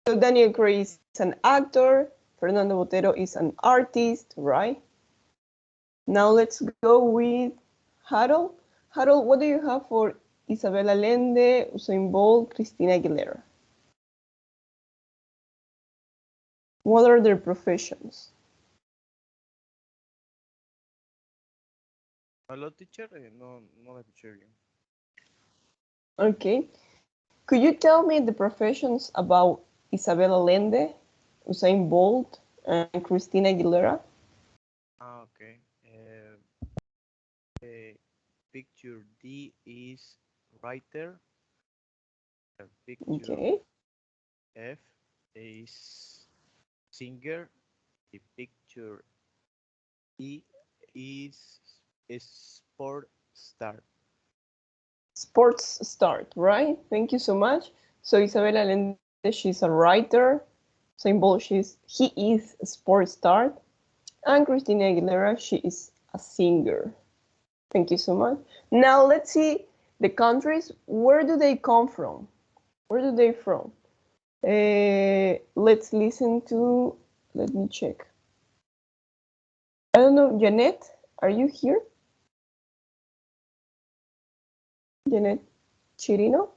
So Daniel Craig is an actor. Fernando Botero is an artist, right? Now let's go with Harold. Harold, what do you have for Isabel Allende, Usain Bolt, Christina Aguilera? What are their professions? Hello, teacher. No, no la escuché bien. Okay. Could you tell me the professions about Isabel Allende, Usain Bolt, and Christina Aguilera? Ah, okay. Picture D is writer. Picture Okay. F is singer. The picture E is sport star. Sports start, right? Thank you so much. So Isabel Allende, she's a writer. Usain Bolt, he is a sports star. And Christina Aguilera, she is a singer. Thank you so much. Now let's see the countries. Where do they come from? Where do they from? Let's listen to. Let me check. I don't know, Janet, are you here? Janet Chirino?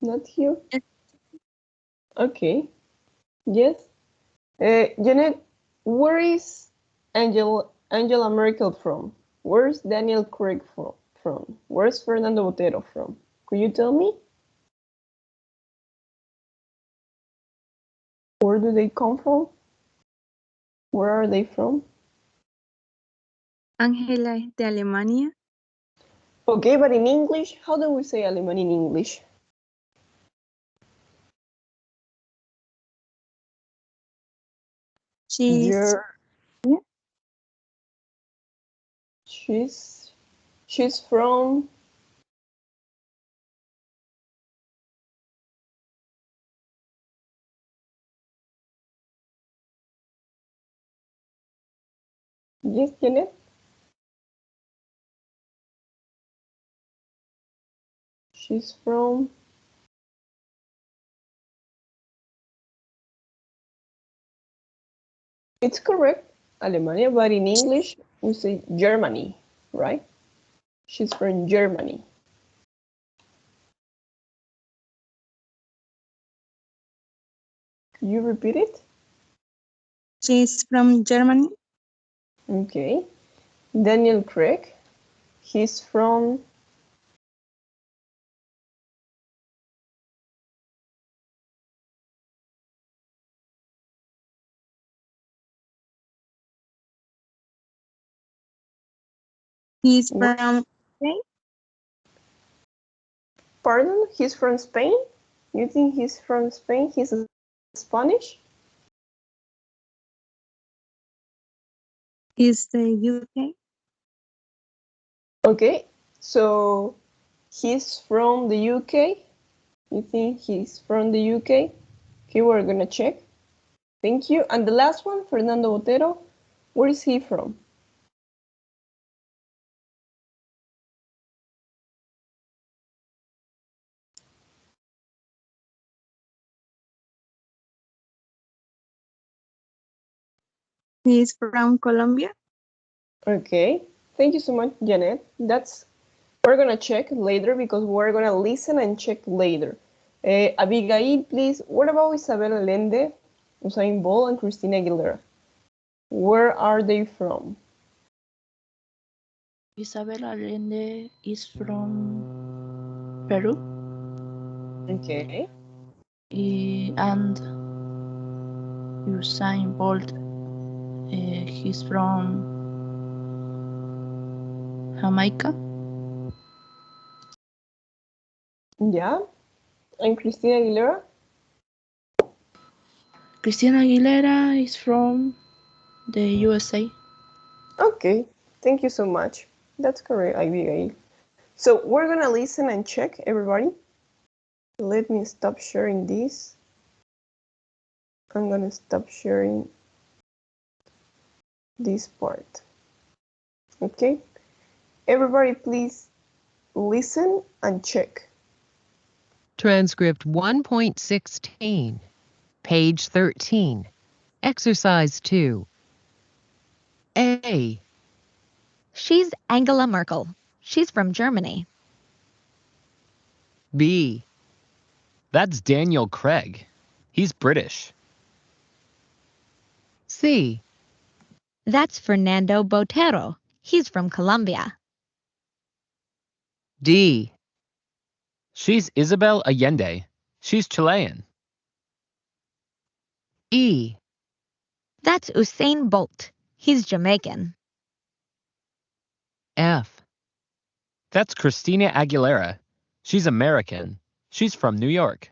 Not here? Okay. Yes. Janet, where is Angela Merkel from? Where's Daniel Craig from? Where's Fernando Botero from? Could you tell me? Where do they come from? Where are they from? Angela es de Alemania. Okay, but in English, how do we say Alemania in English? She's She's she's from yes, Janet. She's from it's correct, Alemania, but in English we say Germany, right? She's from Germany. Could you repeat it? she's from Germany. Okay. Daniel Craig. He's from He's where? from Spain. Pardon? He's from Spain? You think he's from Spain? He's Spanish? He's the UK. Okay. So he's from the UK? You think he's from the UK? Okay, we're gonna check. Thank you. And the last one, Fernando Botero. Where is he from? He's from Colombia. Okay. Thank you so much, Janet. That's we're gonna check later because we're gonna listen and check later. Abigail, please. What about Isabel Allende, Usain Bolt, and Christina Aguilera? Where are they from? Isabel Allende is from Peru. Okay. And Usain Bolt, he's from Jamaica. Yeah. And Christina Aguilera? Christina Aguilera is from the USA. Okay. Thank you so much. That's correct, Abigail. So we're gonna listen and check, everybody. Let me stop sharing this. I'm gonna stop sharing this part. Okay. Everybody please listen and check. Transcript 1.16, page 13. Exercise 2. A. She's Angela Merkel. She's from Germany. B. That's Daniel Craig. He's British. C. That's Fernando Botero. He's from Colombia. D. She's Isabel Allende. She's Chilean. E. That's Usain Bolt. He's Jamaican. F. That's Christina Aguilera. She's American. She's from New York.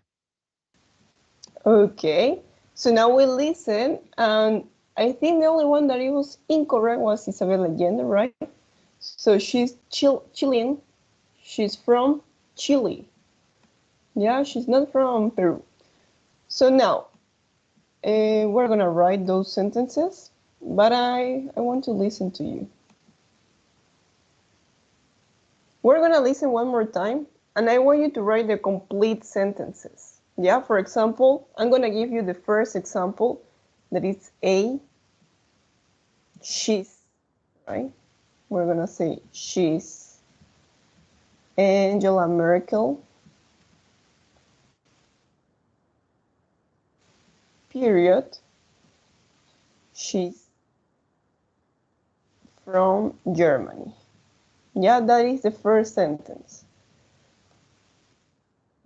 Okay, so now we listen, and I think the only one that it was incorrect was Isabel Allende, right? So she's Chilean. She's from Chile. Yeah, she's not from Peru. So now, we're gonna write those sentences, but I want to listen to you. We're gonna listen one more time, and I want you to write the complete sentences. Yeah, for example, I'm gonna give you the first example, that is A, she's, right? We're gonna say she's Angela Merkel, period. She's from Germany. Yeah, that is the first sentence.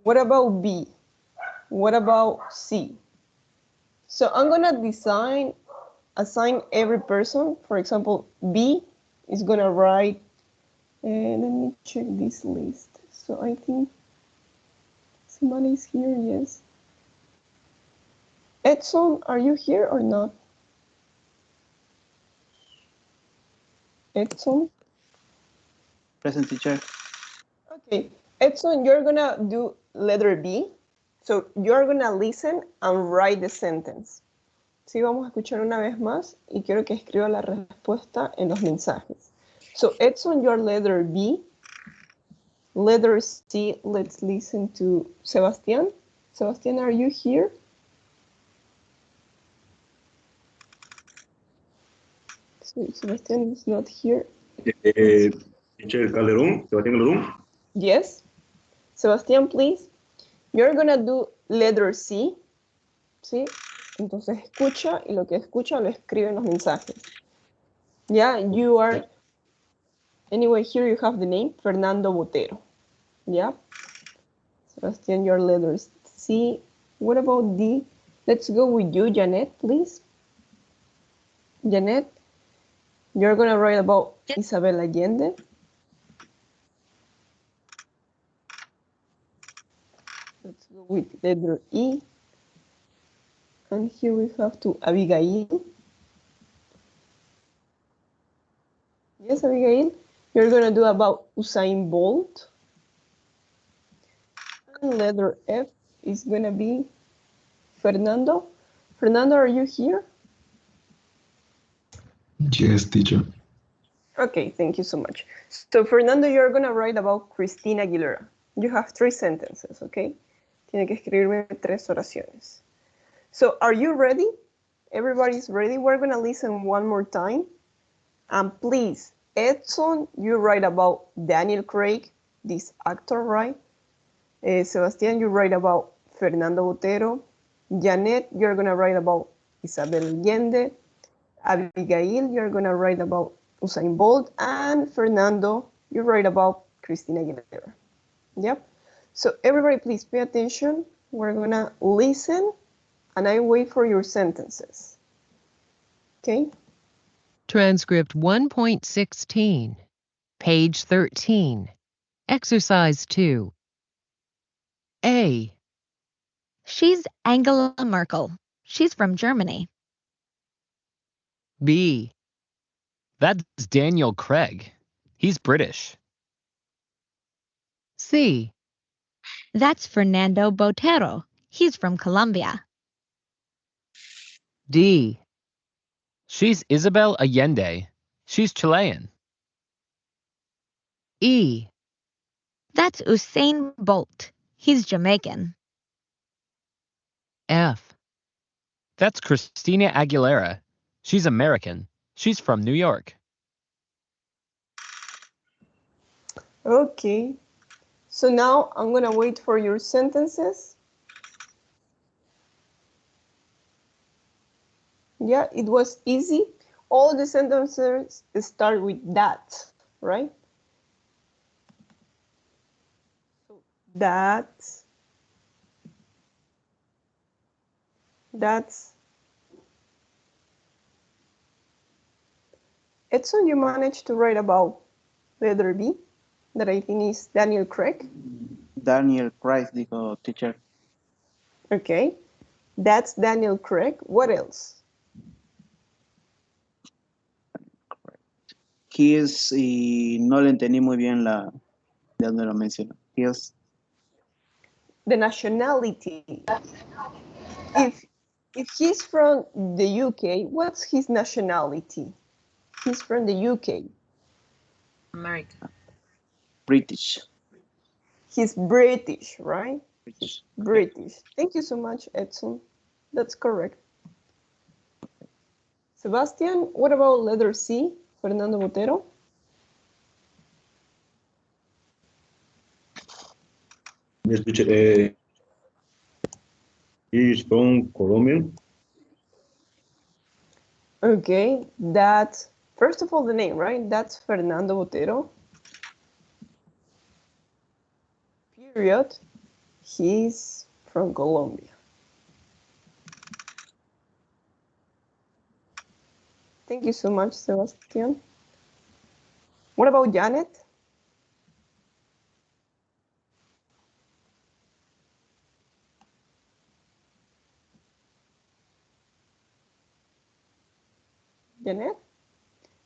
What about B? What about C? So I'm gonna assign every person. For example, B is gonna write, let me check this list. So I think somebody is here, yes. Edson, are you here or not? Edson? Present, teacher. Okay, Edson, you're gonna do letter B. So you're gonna listen and write the sentence. Sí, vamos a escuchar una vez más y quiero que escriba la respuesta en los mensajes. So Edson, your letter B. Letter C, let's listen to Sebastián. Sebastián, are you here? So Sebastián is not here. Teacher Calderón, Sebastián Calderón. Yes. Sebastián, please. You're gonna do letter C. ¿Sí? Entonces escucha y lo que escucha lo escribe en los mensajes. Yeah, you are. Anyway, here you have the name, Fernando Botero. Yeah. Sebastián, your letters C. What about D? Let's go with you, Janet, please. Janet, you're gonna write about Isabel Allende. Let's go with letter E. And here we have to Abigail. Yes, Abigail, you're gonna do about Usain Bolt. And letter F is gonna be Fernando. Fernando, are you here? Yes, teacher. Okay, thank you so much. So Fernando, you're gonna write about Christina Aguilera. You have 3 sentences, okay? Tiene que escribirme 3 oraciones. So are you ready? Everybody's ready? We're gonna listen one more time. And please, Edson, you write about Daniel Craig, this actor, right? Sebastián, you write about Fernando Botero. Janet, you're gonna write about Isabel Allende. Abigail, you're gonna write about Usain Bolt. And Fernando, you write about Christina Aguilera. Yep. So everybody please pay attention. We're gonna listen and I wait for your sentences. Okay? Transcript 1.16, page 13. Exercise 2. A. She's Angela Merkel. She's from Germany. B. That's Daniel Craig. He's British. C. That's Fernando Botero. He's from Colombia. D. She's Isabel Allende. She's Chilean. E. That's Usain Bolt. He's Jamaican. F. That's Christina Aguilera. She's American. She's from New York. Okay. So now I'm gonna wait for your sentences. Yeah, it was easy. All the sentences start with that, right? So that's Edson, you managed to write about letter B, that I think is Daniel Craig. Daniel Craig, dijo teacher. Okay, that's Daniel Craig. What else? He is, y no le entendí muy bien la de dónde lo menciona. He is The nationality. If he's from the UK, what's his nationality? He's from the UK. America. British. He's British, right? British. British. Thank you so much, Edson. That's correct. Sebastian, what about letter C, Fernando Botero? Yes, teacher. He is from Colombia. Okay, that's, first of all, the name, right? That's Fernando Botero. Period. He's from Colombia. Thank you so much, Sebastian. What about Janet? Janet?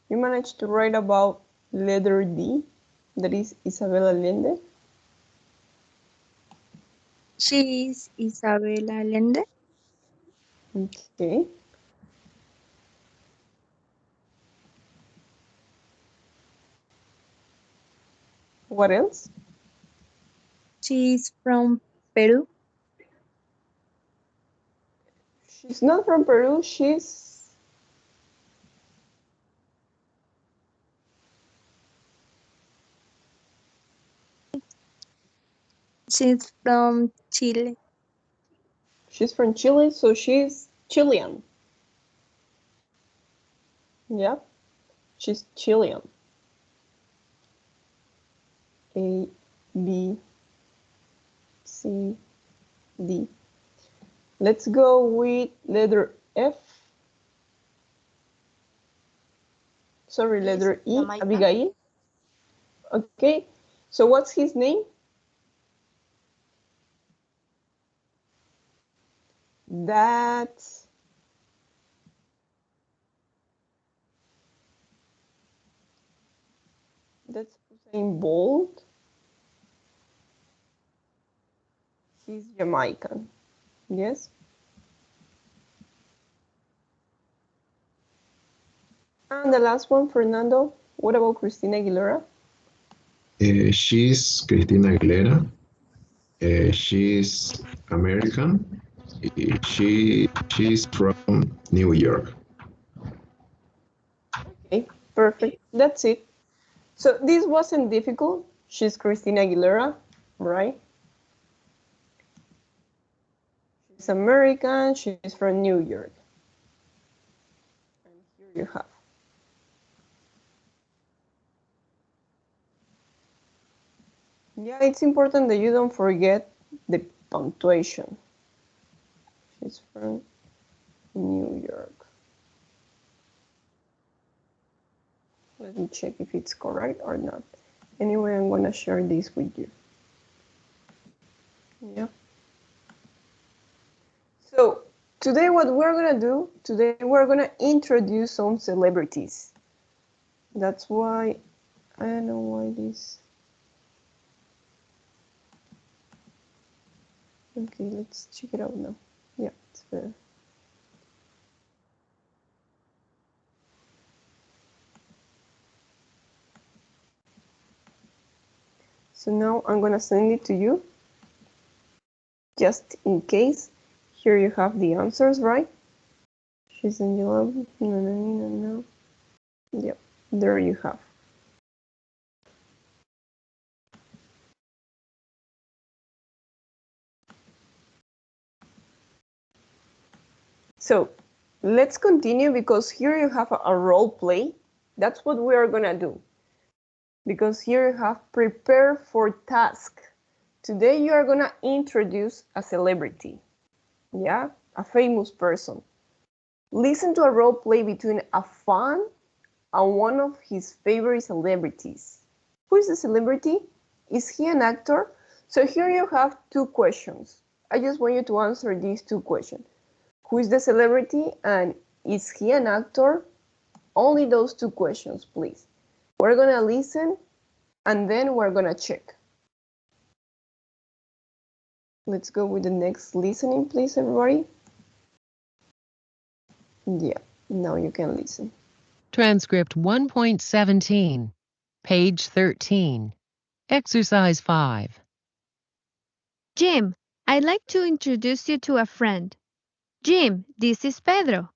You managed to write about letter D, that is Isabel Allende. She is Isabel Allende. Okay. What else? She is from Peru. She's not from Peru, she's She's from Chile. from Chile, so she's Chilean. Yeah, she's Chilean. A, B, C, D. Let's go with letter F. Sorry, letter E, Jamaica. Abigail. Okay, so what's his name? That's Usain Bolt. He's Jamaican. Yes. And the last one, Fernando. What about Christina Aguilera? She's Christina Aguilera. She's American. She's from New York. Okay, perfect. That's it. So this wasn't difficult. She's Christina Aguilera, right? She's American. She's from New York. And here you have. Yeah, it's important that you don't forget the punctuation. She's from New York. Let me check if it's correct or not. Anyway, I'm gonna share this with you. Yeah. So today what we're gonna do, today we're gonna introduce some celebrities. That's why, I don't know why this. Okay, let's check it out now. Yeah, it's better. So now I'm gonna send it to you, just in case. Here you have the answers, right? She's in your no. Yep, there you have. So let's continue, because here you have a role play. That's what we are gonna do. Because here you have prepare for task. Today you are gonna introduce a celebrity, yeah, a famous person. Listen to a role play between a fan and one of his favorite celebrities. Who is the celebrity? Is he an actor? So here you have two questions. I just want you to answer these two questions. Who is the celebrity and is he an actor? Only those two questions, please. We're gonna listen and then we're gonna check. Let's go with the next listening, please, everybody. Yeah, now you can listen. Transcript 1.17, page 13. Exercise 5. Jim, I'd like to introduce you to a friend. Jim, this is Pedro.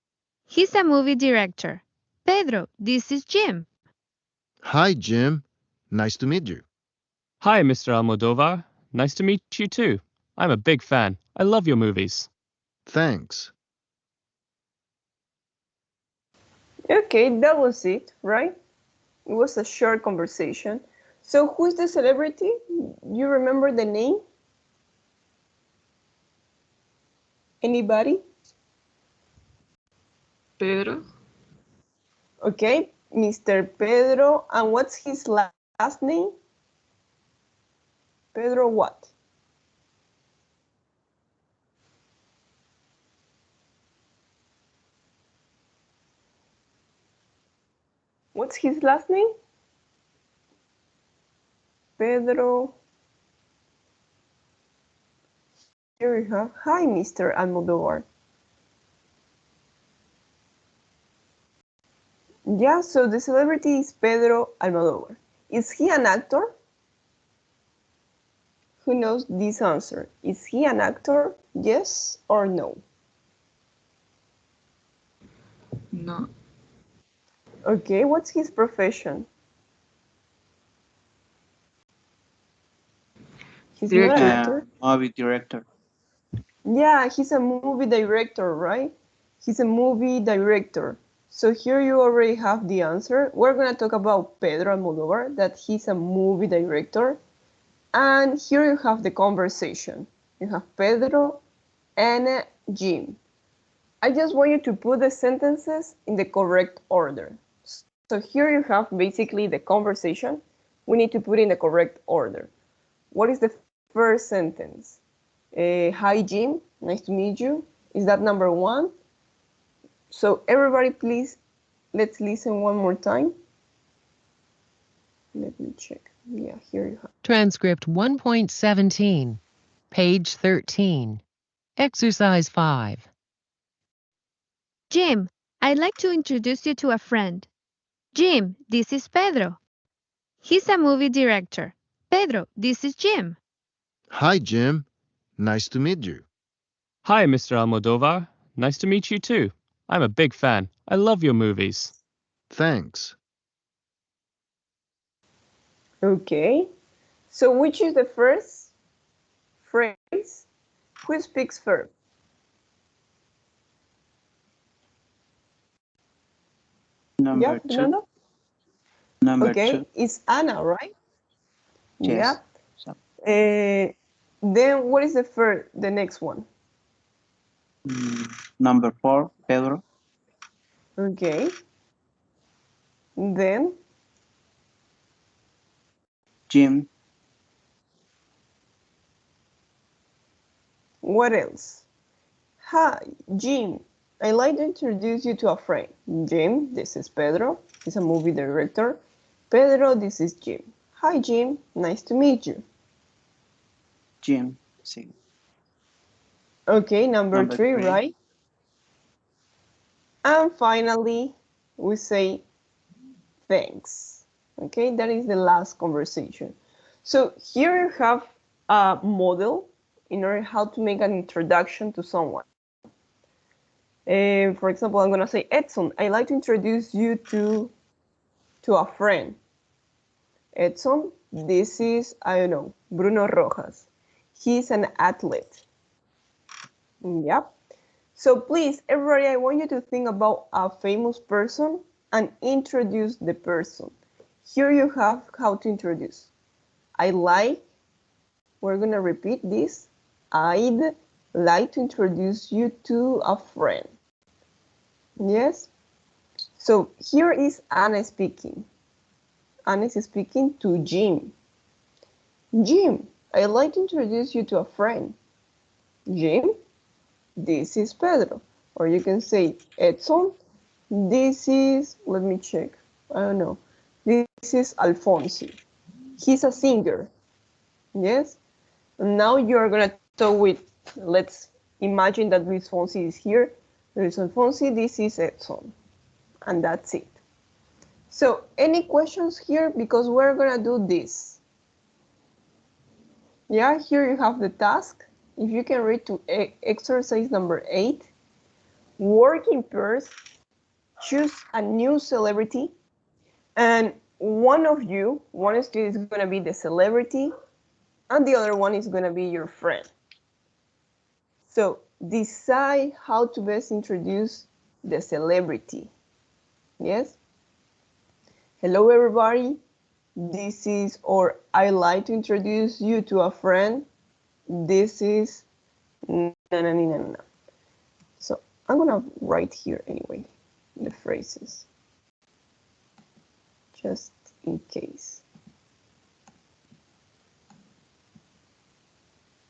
He's a movie director. Pedro, this is Jim. Hi, Jim. Nice to meet you. Hi, Mr. Almodovar. Nice to meet you too. I'm a big fan. I love your movies. Thanks. Okay, that was it, right? It was a short conversation. So who is the celebrity? You remember the name? Anybody? Pedro. Okay, Mr. Pedro. And what's his last name? Pedro what? What's his last name? Pedro. Here we have. Hi, Mr. Almodovar. Yeah, so the celebrity is Pedro Almodovar. Is he an actor? Who knows this answer? Is he an actor? Yes or no? No. Okay, what's his profession? He's not an Director. actor. Movie director. Yeah, he's a movie director, right? He's a movie director. So here you already have the answer. We're gonna talk about Pedro Almodovar, that he's a movie director. And here you have the conversation. You have Pedro and Jim. I just want you to put the sentences in the correct order. So here you have basically the conversation. We need to put in the correct order. What is the first sentence? Hi, Jim. Nice to meet you. Is that number one? So everybody, please, let's listen one more time. Let me check. Yeah, here you have. Transcript 1.17, page 13. Exercise 5. Jim, I'd like to introduce you to a friend. Jim, this is Pedro. He's a movie director. Pedro, this is Jim. Hi, Jim. Nice to meet you. Hi, Mr. Almodovar. Nice to meet you too. I'm a big fan. I love your movies. Thanks. Okay. So which is the first phrase? Who speaks first? Number Yeah, two. Fernando? Number Okay, two. it's Anna, right? Yes. Yeah. Then what is the next one? Number four, Pedro. Okay. Then Jim. what else? Hi, Jim. I'd like to introduce you to a friend. Jim, this is Pedro. He's a movie director. Pedro, this is Jim. Hi, Jim. Nice to meet you. Jim. Sí. Okay, number Number three, three. right? And finally, we say thanks. Okay, that is the last conversation. So here you have a model in order how to make an introduction to someone. For example, I'm gonna say, Edson, I'd like to introduce you to a friend. Edson, this is, I don't know, Bruno Rojas. He's an athlete. Yep. So please, everybody, I want you to think about a famous person and introduce the person. Here you have how to introduce. We're gonna repeat this. I'd like to introduce you to a friend. Yes? So here is Anna speaking. Anna is speaking to Jim. Jim, I'd like to introduce you to a friend. Jim, this is Pedro. Or you can say, Edson, this is, let me check. I don't know. This is Alfonsi. He's a singer. Yes? And now you're going to talk with, let's imagine that Luis Fonsi is here. Luis Fonsi, this is Edson. And that's it. So any questions here? Because we're going to do this. Yeah, here you have the task. If you can read to exercise number 8. Work in pairs, choose a new celebrity, and one student is going to be the celebrity, and the other one is going to be your friend. So decide how to best introduce the celebrity. Yes? Hello, everybody. This is, or I'd like to introduce you to a friend. This is, na. So I'm going to write here anyway, the phrases, just in case.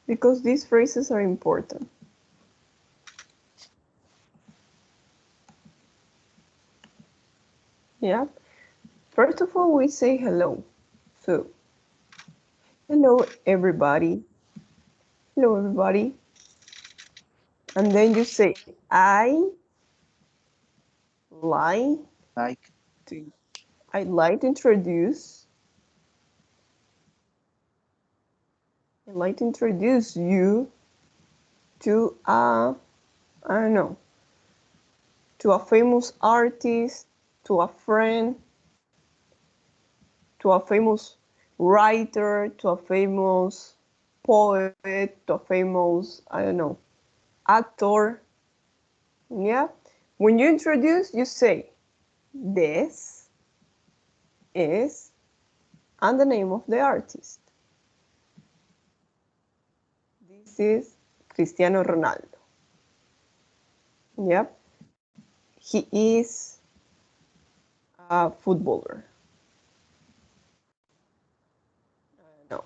Because these phrases are important. Yeah. First of all, we say hello. So, hello, everybody. Hello, everybody. And then you say, I'd like to introduce you to a, I don't know, to a famous artist, to a friend, to a famous writer, to a famous poet, to a famous, I don't know, actor. Yeah. When you introduce, you say, this is, and the name of the artist. This is Cristiano Ronaldo. Yep. He is a footballer. No,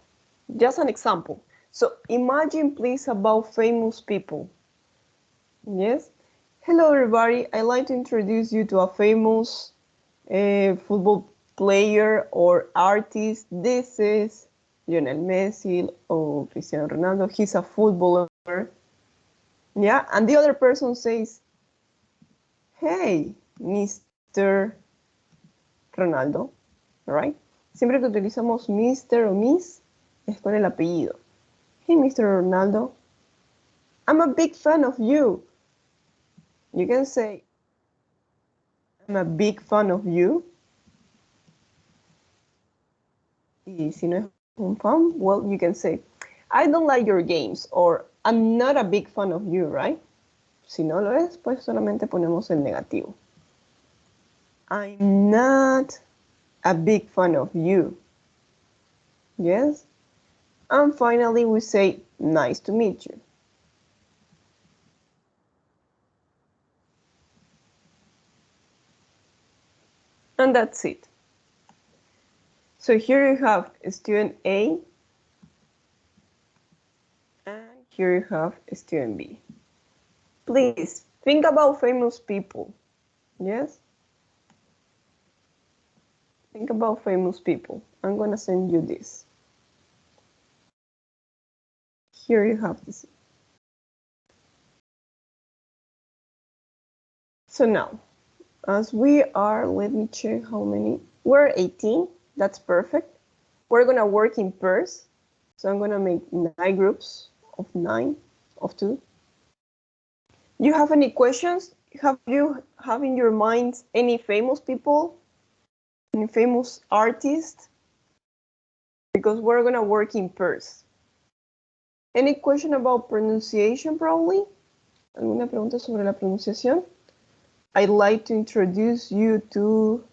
just an example. So imagine, please, about famous people. Yes. Hello, everybody. I'd like to introduce you to a famous football player or artist. This is Lionel Messi or Cristiano Ronaldo. He's a footballer. Yeah, and the other person says, hey, Mr. Ronaldo, right? Siempre que utilizamos Mr. o Miss es con el apellido. Hey, Mr. Ronaldo, I'm a big fan of you. You can say, I'm a big fan of you. Y si no es un fan, well, you can say, I don't like your games, or I'm not a big fan of you, right? Si no lo es, pues solamente ponemos el negativo. I'm not a big fan of you. Yes? And finally, we say, nice to meet you. And that's it. So here you have student A, and here you have student B. Please, think about famous people. Yes? Think about famous people. I'm going to send you this. Here you have this. So now, as we are, let me check how many. We're 18. That's perfect. We're gonna work in pairs. So I'm gonna make 9 groups of 9, of 2. You have any questions? Have you have in your minds any famous people? Any famous artists? Because we're gonna work in pairs. Any question about pronunciation probably? ¿Alguna pregunta sobre la pronunciación? I'd like to introduce you to,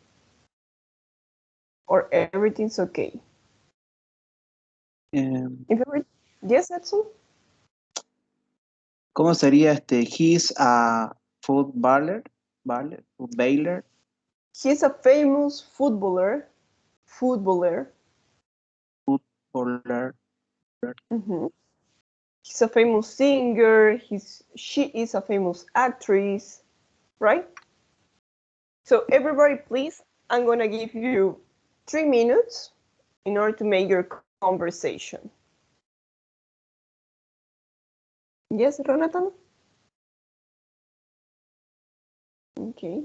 or everything's okay. Yes, Edson? ¿Cómo sería He's a footballer, footballer. He's a famous footballer. Footballer. Mm-hmm. He's a famous singer. She is a famous actress, right? So everybody, please, I'm gonna give you 3 minutes in order to make your conversation. Yes, Jonathan? Okay.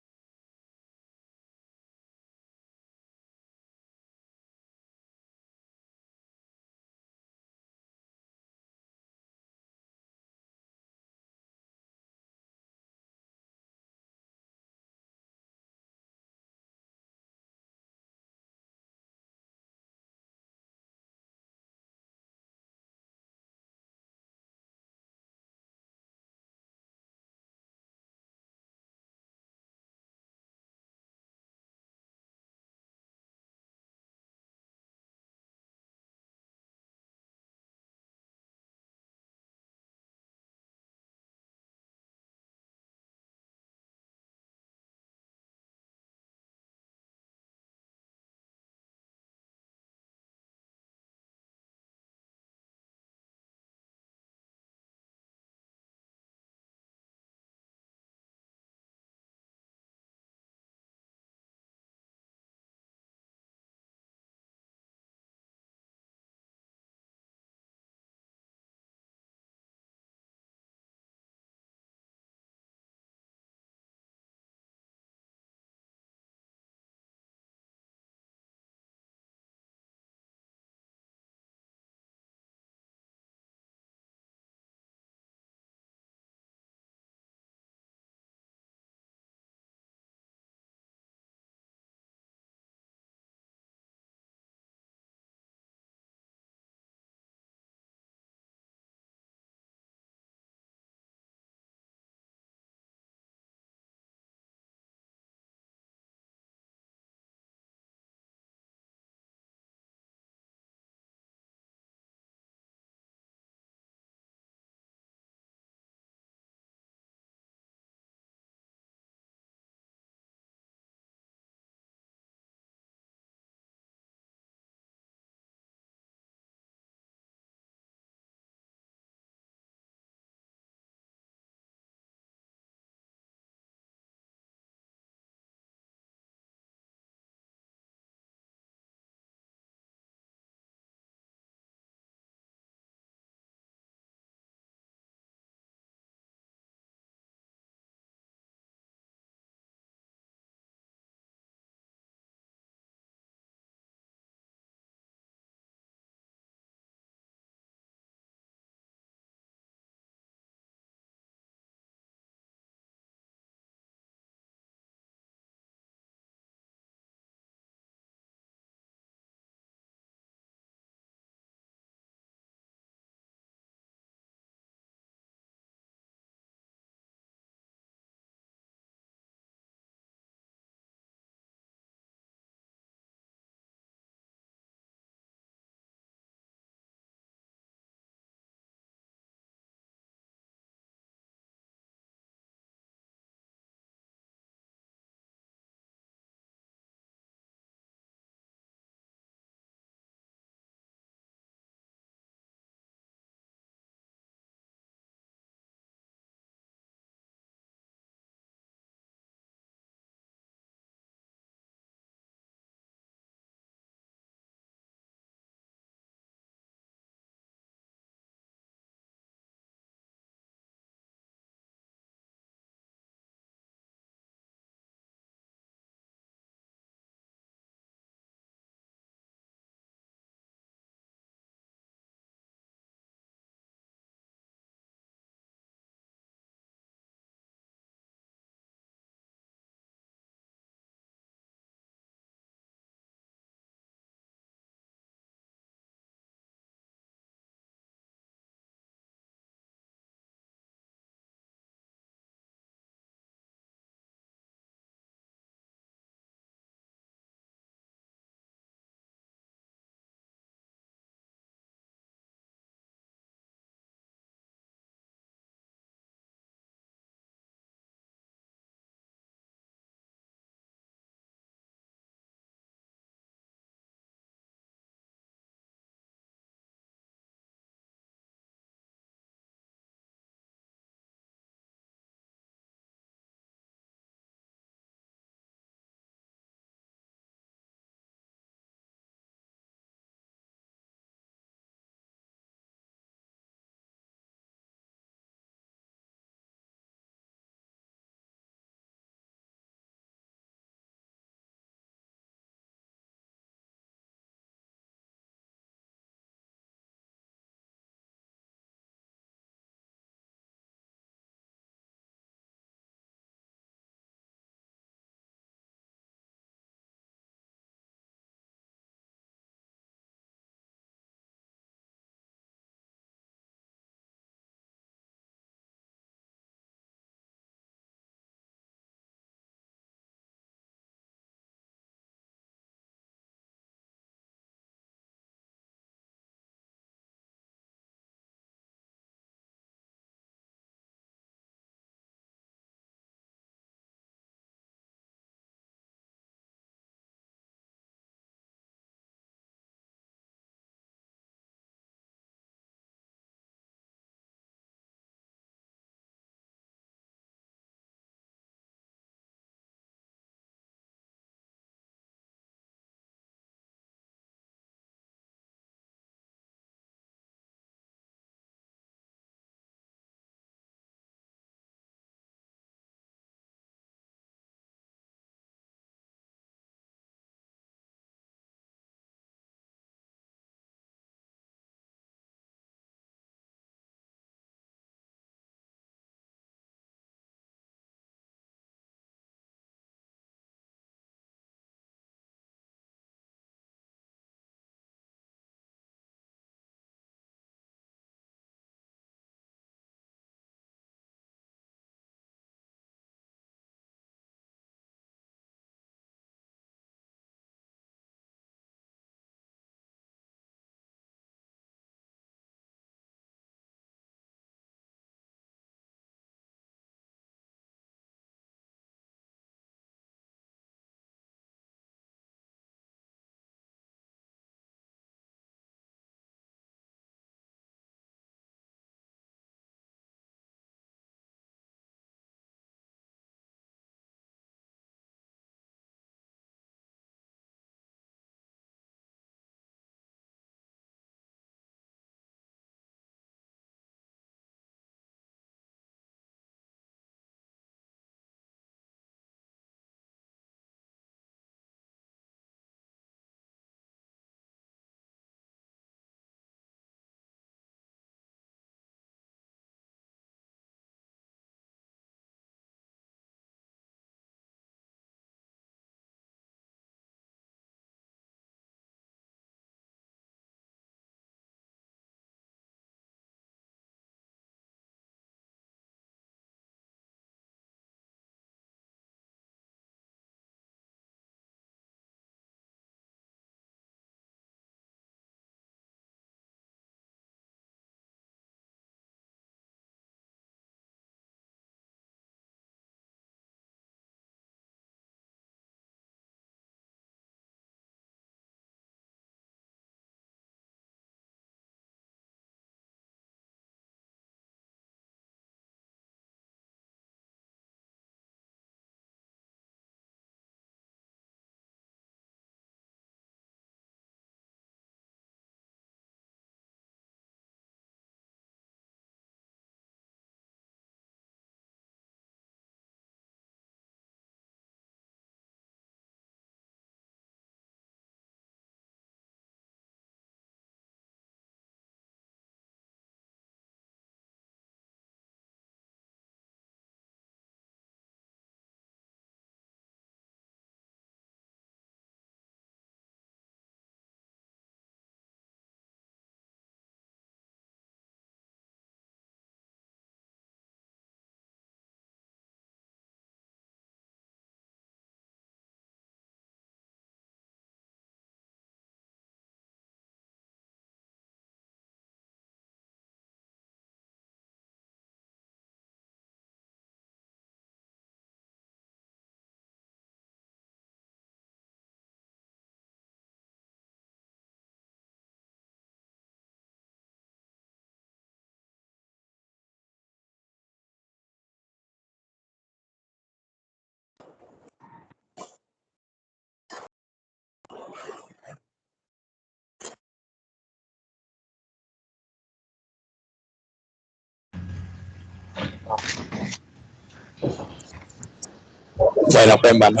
Bueno, fue en vano.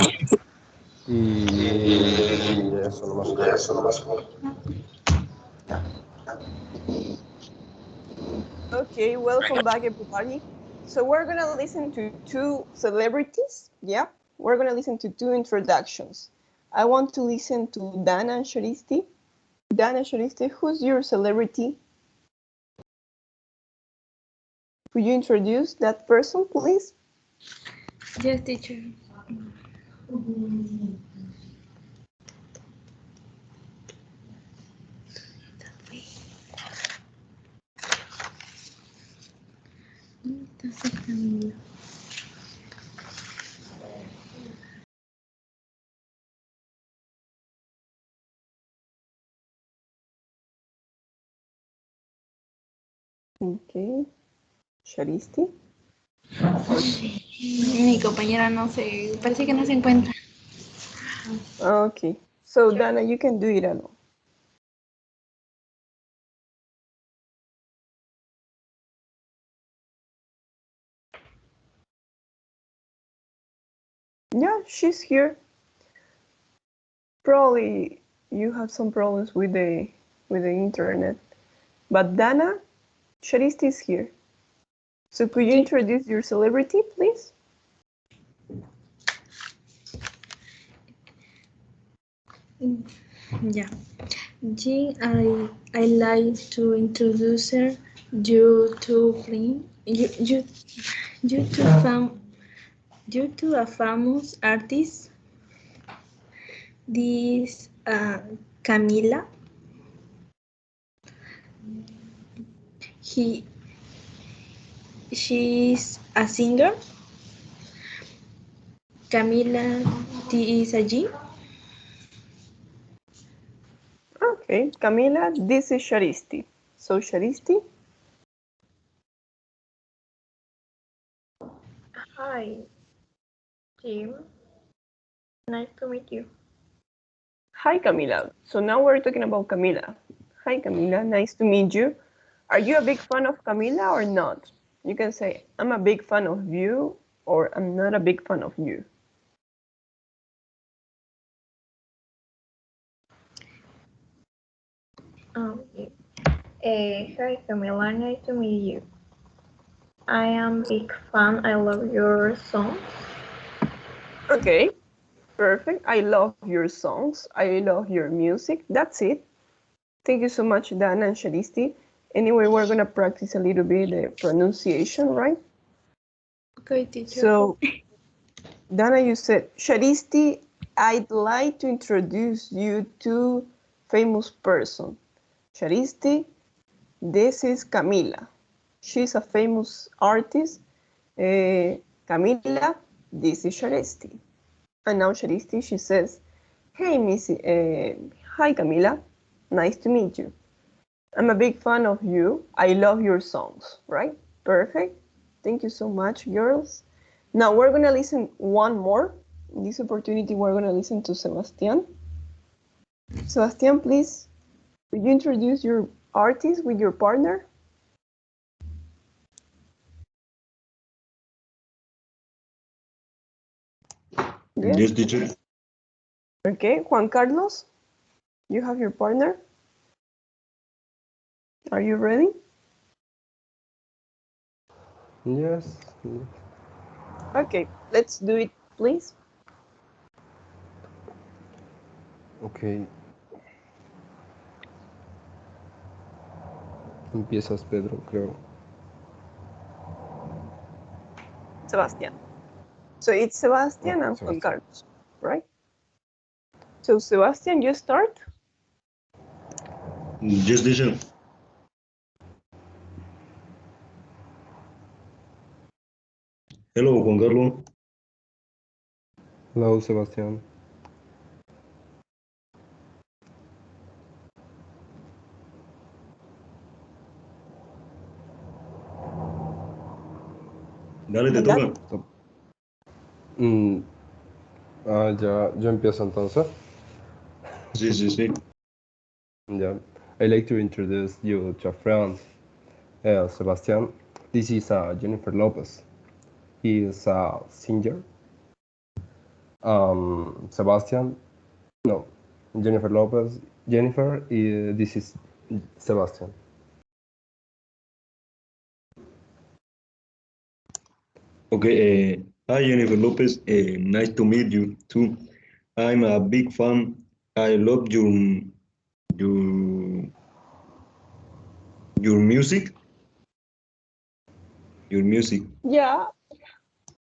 Y eso nomás. Okay, welcome back, everybody. So we're gonna listen to two celebrities. Yeah, we're gonna listen to two introductions. I want to listen to Dana and Sharisti. Dana Sharisti, who's your celebrity? Could you introduce that person, please? Yes, teacher. Okay, Sharisti. Mi compañera no se, parece que no se encuentra. Okay, so Dana, you can do it alone. Yeah, she's here. Probably you have some problems with the internet, but Dana, Sharisti is here. So could you introduce your celebrity, please? Yeah. Jean, I like to introduce her due to a famous artist. This Camila. She's a singer. Camila is a G. Okay, Camila, this is Sharisti. So Sharisti? Hi, Jim. Nice to meet you. Hi, Camila. So now we're talking about Camila. Hi, Camila. Nice to meet you. Are you a big fan of Camila or not? You can say, I'm a big fan of you, or I'm not a big fan of you. Hi, Camila. Nice to meet you. I am big fan. I love your songs. Okay, perfect. I love your songs. I love your music. That's it. Thank you so much, Dana and Sharisti. Anyway, we're going to practice a little bit the pronunciation, right? Okay, teacher. So, Dana, you said, Sharisti, I'd like to introduce you to famous person. Sharisti, this is Camila. She's a famous artist. Camila, this is Sharisti. And now Sharisti, she says, hey, Missy, hi, Camila. Nice to meet you. I'm a big fan of you. I love your songs, right? Perfect. Thank you so much, girls. Now we're going to listen one more. In this opportunity, we're going to listen to Sebastian. Sebastian, please, could you introduce your artist with your partner? Yes, teacher. Okay, Juan Carlos, you have your partner? Are you ready? Yes. Okay, let's do it, please. Okay. Empiezas, Pedro, creo. Sebastian. So it's Sebastian and Juan Carlos, right? So Sebastian, you start? Yes, teacher. Hello, Juan Carlos. Hello, Sebastián. Dale, te toca. Ya, yo empiezo entonces. Sí, sí, sí. Yeah. I'd like to introduce you to a friend, Sebastian. This is Jennifer Lopez. He is a singer. Sebastian. No, Jennifer Lopez. Jennifer, this is Sebastian. Okay, hi Jennifer Lopez. Nice to meet you too. I'm a big fan. I love your your music. Your music. Yeah,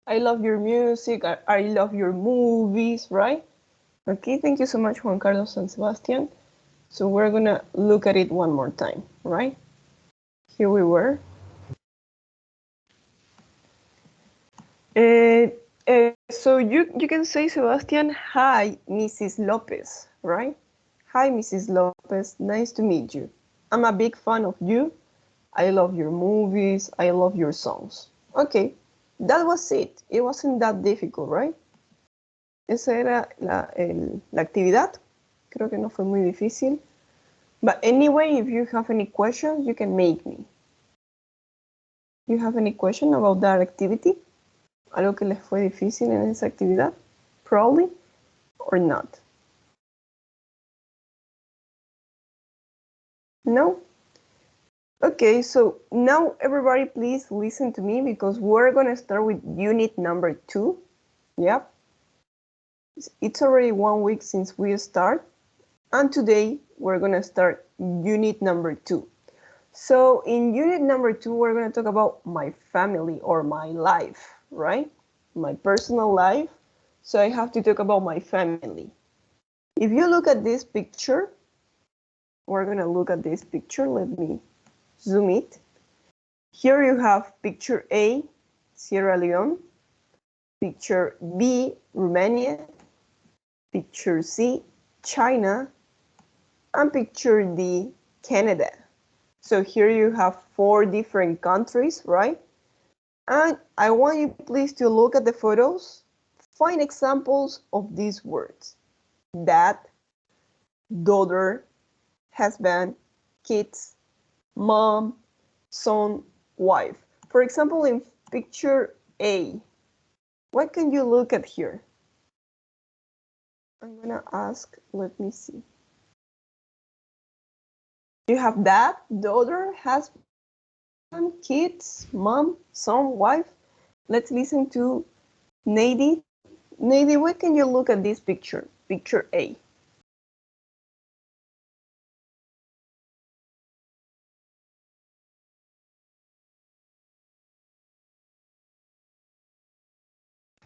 I love your music. I love your movies, right? Okay, thank you so much, Juan Carlos and Sebastian. So we're gonna look at it one more time, right? Here we were. So you can say, Sebastian, hi, Mrs. Lopez, right? Hi, Mrs. Lopez, nice to meet you. I'm a big fan of you. I love your movies. I love your songs. Okay, that was it. It wasn't that difficult, right? Esa era la actividad. Creo que no fue muy difícil. But anyway, if you have any questions, you can make me. You have any question about that activity? ¿Algo que les fue difícil en esa actividad? Probably or not? No? Okay, so now everybody please listen to me because we're going to start with unit number 2. Yep. It's already 1 week since we start. And today we're going to start unit number 2. So in unit number 2, we're going to talk about my family or my life, right? My personal life. So I have to talk about my family. If you look at this picture, we're going to look at this picture. Let me zoom it. Here you have picture A, Sierra Leone, picture B, Romania, picture C, China, and picture D, Canada. So here you have 4 different countries, right? And I want you please to look at the photos, find examples of these words. Dad, daughter, husband, kids, mom, son, wife. For example, in picture A, what can you look at here? I'm gonna ask, let me see. You have dad, daughter, husband, kids, mom, son, wife. Let's listen to Nady. Nady, what can you look at this picture? Picture A.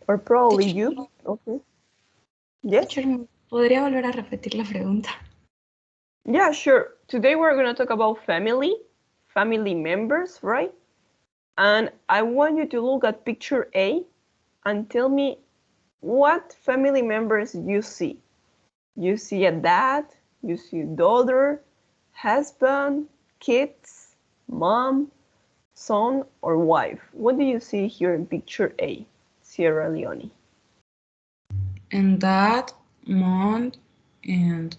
Or probably you. Okay. Yes? ¿Podría volver a repetir la pregunta? Yeah, sure. Today we're going to talk about family members, right? And I want you to look at picture A and tell me what family members you see. You see a dad, you see a daughter, husband, kids, mom, son, or wife. What do you see here in picture A, Sierra Leone? And dad, mom, and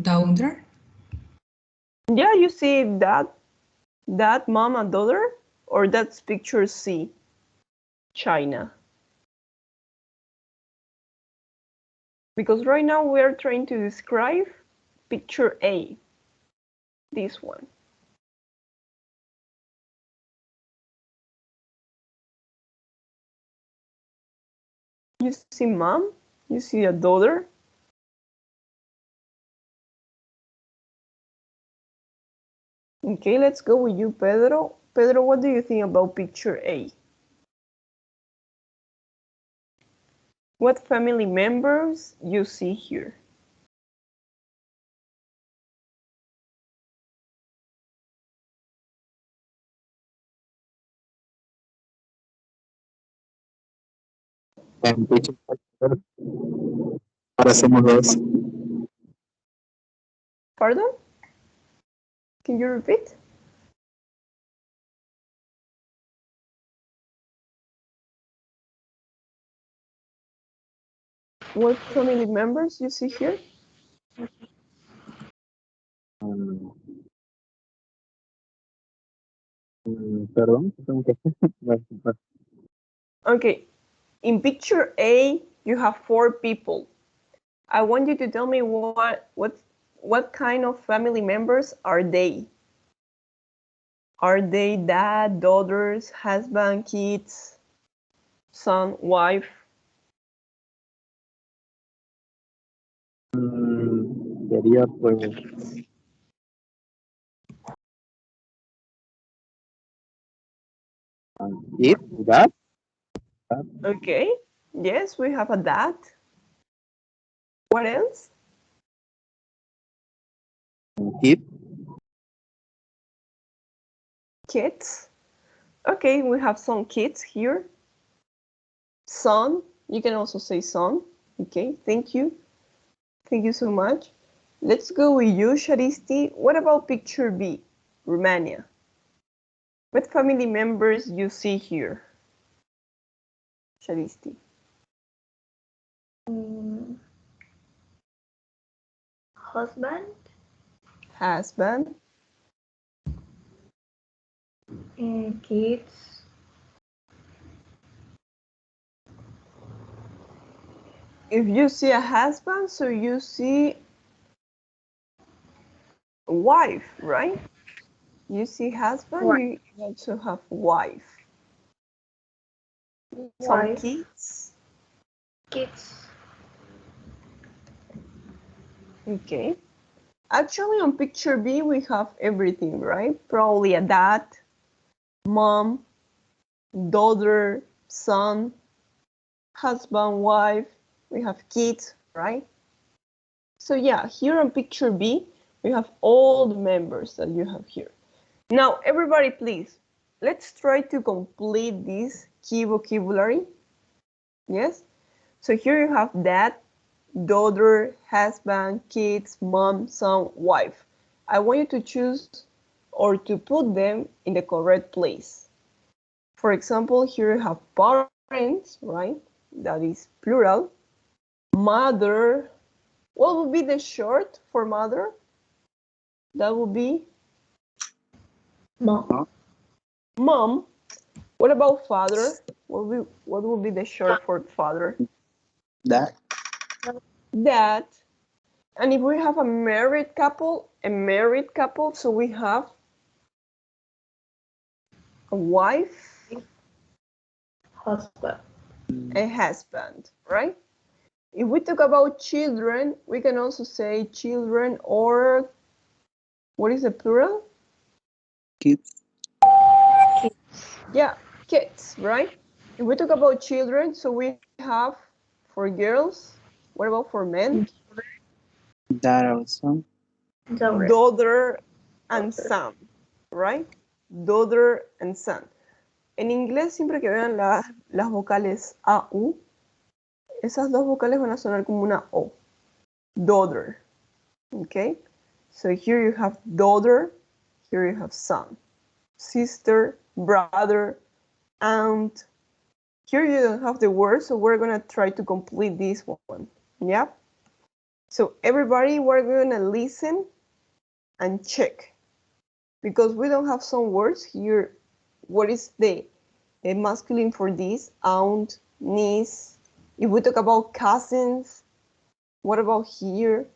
daughter. Yeah, you see dad, mom, and daughter, or that's picture C, China. Because right now we are trying to describe picture A, this one. You see mom, you see a daughter. Okay, let's go with you, Pedro. Pedro, what do you think about picture A? What family members you see here? Ahora somos dos. Pardon? Can you repeat? What family members you see here? Perdón. Okay, In picture A, you have 4 people. I want you to tell me what kind of family members are they? Are they dad, daughters, husband, kids, son, wife? Sería pues it, that, Okay. Yes, we have a dad. What else? kid, Kids. Okay, we have some kids here. Son. You can also say son. Okay, thank you. Thank you so much. Let's go with you, Sharisti. What about picture B, Romania? What family members you see here? Sharisti. Husband Husband. and kids. If you see a husband, so you see a wife, right? You see husband, Wife. you also have wife. Some Wife. kids. Kids. Okay. Actually, on picture B, we have everything, right? Probably a dad, mom, daughter, son, husband, wife. We have kids, right? So yeah, here on picture B, we have all the members that you have here. Now, everybody, please, let's try to complete this key vocabulary. Yes? So here you have dad, daughter, husband, kids, mom, son, wife. I want you to choose or to put them in the correct place. For example, here you have parents, right? That is plural. Mother. What would be the short for mother? That would be Mom. mom. What about father? What would be the short for father? that, Dad. And if we have a married couple, so we have a wife, Husband. a husband, right? If we talk about children, we can also say children, or what is the plural? kids, Yeah, kids, right? If we talk about children, so we have for girls, what about for men? that also, Daughter and son, right? Daughter and son. En inglés, siempre que vean las vocales A, U, esas dos vocales van a sonar como una O. Daughter. Okay? So here you have daughter, here you have son. Sister, brother, aunt. Here you don't have the word, so we're going to try to complete this one. Yeah? So everybody, we're going to listen and check. Because we don't have some words here. What is the masculine for this? Aunt, niece. If we talk about cousins, what about here?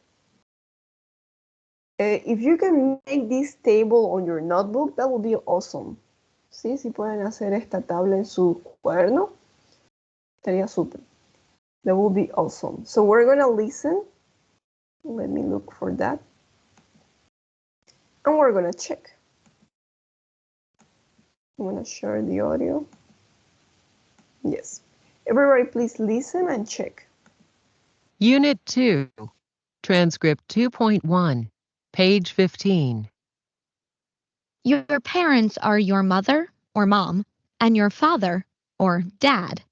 If you can make this table on your notebook, that would be awesome. ¿Sí? Si pueden hacer esta tabla en su cuaderno, estaría súper. That would be awesome. So we're going to listen. Let me look for that. And we're going to check. I'm going to share the audio. Yes. Everybody, please listen and check. Unit 2, Transcript 2.1, page 15. Your parents are your mother or mom and your father or dad.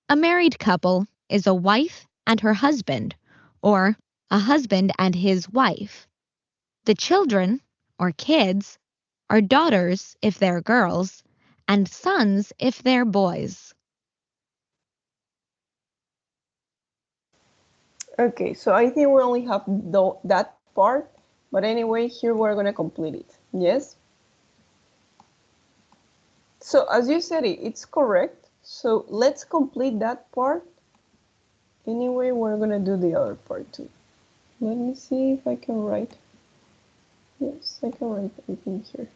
A married couple is a wife and her husband or a husband and his wife. The children or kids are daughters if they're girls and sons if they're boys. Okay, so I think we only have that part, but anyway, here we're going to complete it. Yes? So as you said, it's correct. So let's complete that part. Anyway, we're gonna do the other part too. Let me see if I can write. Yes, I can write everything here.